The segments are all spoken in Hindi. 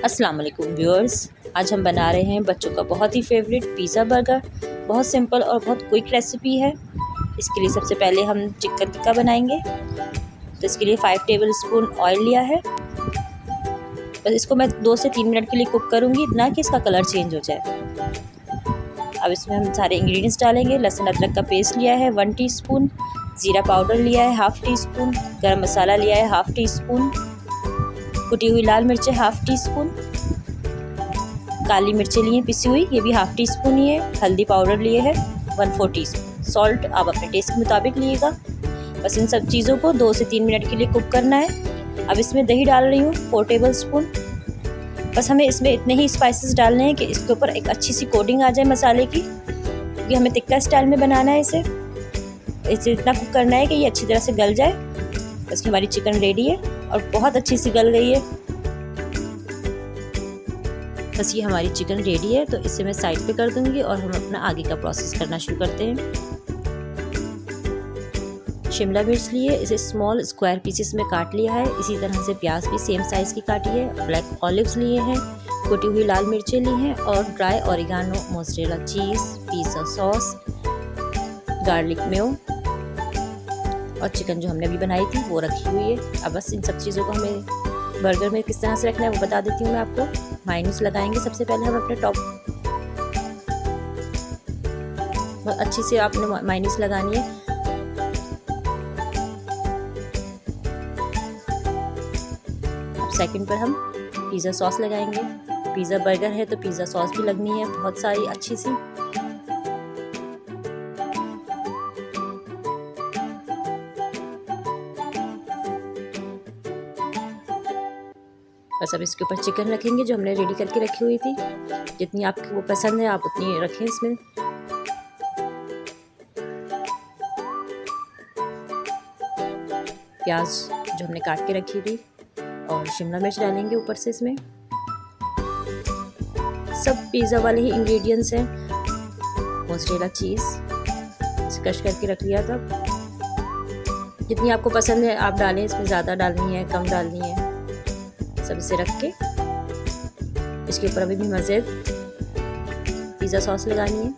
अस्सलाम वालेकुम व्यूअर्स, आज हम बना रहे हैं बच्चों का बहुत ही फेवरेट पिज़्ज़ा बर्गर। बहुत सिंपल और बहुत क्विक रेसिपी है। इसके लिए सबसे पहले हम चिकन टिक्का बनाएंगे। तो इसके लिए 5 टेबल स्पून ऑयल लिया है। बस इसको मैं 2 से 3 मिनट के लिए कुक करूँगी, इतना कि इसका कलर चेंज हो जाए। अब इसमें हम सारे इंग्रेडिएंट्स डालेंगे। लहसुन अदरक का पेस्ट लिया है 1 टीस्पून, ज़ीरा पाउडर लिया है 1/2 टीस्पून, गरम मसाला लिया है 1/2 टीस्पून, कुटी हुई लाल मिर्चें 1/2 टीस्पून, काली मिर्चें लिए पिसी हुई, ये भी 1/2 टीस्पून ही है। हल्दी पाउडर लिए है 1/4 टीस्पून। सॉल्ट आप अपने टेस्ट के मुताबिक लिएगा। बस इन सब चीज़ों को 2 से 3 मिनट के लिए कुक करना है। अब इसमें दही डाल रही हूँ 4 टेबल स्पून। बस हमें इसमें इतने ही स्पाइसेस डालने हैं कि इसके ऊपर एक अच्छी सी कोटिंग आ जाए मसाले की, क्योंकि हमें टिक्का स्टाइल में बनाना है। इसे इतना कुक करना है कि ये अच्छी तरह से गल जाए। बस हमारी चिकन रेडी है और बहुत अच्छी सी गल गई है। बस ये हमारी चिकन रेडी है, तो इसे मैं साइड पे कर दूंगी और हम अपना आगे का प्रोसेस करना शुरू करते हैं। शिमला मिर्च लिए, इसे स्मॉल स्क्वायर पीसेस में काट लिया है। इसी तरह से प्याज भी सेम साइज़ की काटी है। ब्लैक ऑलिव्स लिए हैं, कुटी हुई लाल मिर्चें ली हैं और dry oregano, mozzarella cheese, pizza sauce, garlic Mayo और चिकन जो हमने अभी बनाई थी वो रखी हुई है। अब बस इन सब चीज़ों को हमें बर्गर में किस तरह से रखना है वो बता देती हूँ मैं आपको। मायोनीज लगाएंगे सबसे पहले हम अपने टॉप। बहुत अच्छी से आपने मायोनीज लगानी है। अब सेकंड पर हम पिज़्ज़ा सॉस लगाएंगे। पिज़्ज़ा बर्गर है तो पिज़्ज़ा सॉस भी लगनी है बहुत सारी अच्छी सी। बस अब इसके ऊपर चिकन रखेंगे जो हमने रेडी करके रखी हुई थी। जितनी आपको वो पसंद है आप उतनी रखें इसमें। प्याज जो हमने काट के रखी थी और शिमला मिर्च डालेंगे ऊपर से। इसमें सब पिज़्ज़ा वाले ही इंग्रेडिएंट्स हैं। मोज़रेला चीज़ क्रश करके रख लिया था। जितनी आपको पसंद है आप डालें, इसमें ज़्यादा डालनी है कम डालनी है। सब इसे रख के इसके ऊपर अभी भी मज़ेद पिज़्ज़ा सॉस लगानी है।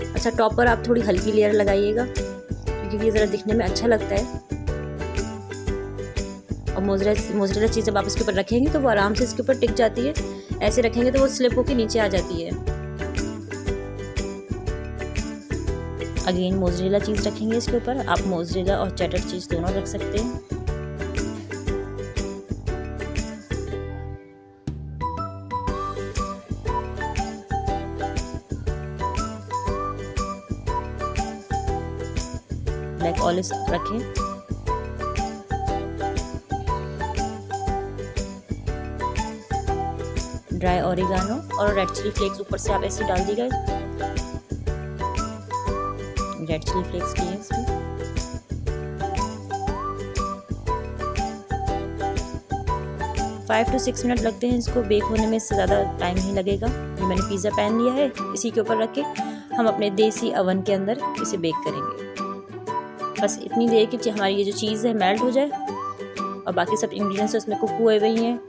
अच्छा, टॉप पर आप थोड़ी हल्की लेयर लगाइएगा क्योंकि ये ज़रा दिखने में अच्छा लगता है। और मोज़रेला चीज़ जब आप इसके ऊपर रखेंगे तो वो आराम से इसके ऊपर टिक जाती है। ऐसे रखेंगे तो वो स्लिप होकर नीचे आ जाती है। अगेन मोज़रेला चीज़ रखेंगे इसके ऊपर। आप मोज़रेला और चेडर चीज़ दोनों रख सकते हैं। ब्लैक ऑलिव्स रखें। ड्राई ऑरिगानो और रेड चिली फ्लेक्स ऊपर से आप ऐसे डाल दीजिए। रेड चिली फ्लेक्स लिए इसमें। फाइव टू 6 मिनट लगते हैं इसको बेक होने में, इससे ज़्यादा टाइम नहीं लगेगा। ये मैंने पिज़्ज़ा पैन लिया है, इसी के ऊपर रख के हम अपने देसी ओवन के अंदर इसे बेक करेंगे। बस इतनी देर कि हमारी ये जो चीज़ है मेल्ट हो जाए और बाकी सब इंग्रेडिएंट्स उसमें कुक हुए हुए हैं।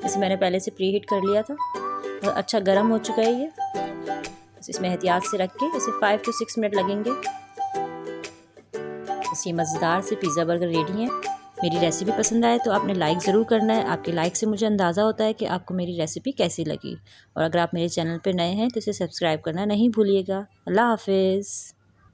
इसे मैंने पहले से प्री हीट कर लिया था और अच्छा गर्म हो चुका है ये। बस इसमें एहतियात से रख के इसे 5 टू 6 मिनट लगेंगे। बस ये मज़ेदार से पिज़्ज़ा बर्गर रेडी है। मेरी रेसिपी पसंद आए तो आपने लाइक ज़रूर करना है। आपके लाइक से मुझे अंदाज़ा होता है कि आपको मेरी रेसिपी कैसी लगी। और अगर आप मेरे चैनल पर नए हैं तो इसे सब्सक्राइब करना नहीं भूलिएगा। अल्लाह हाफिज़।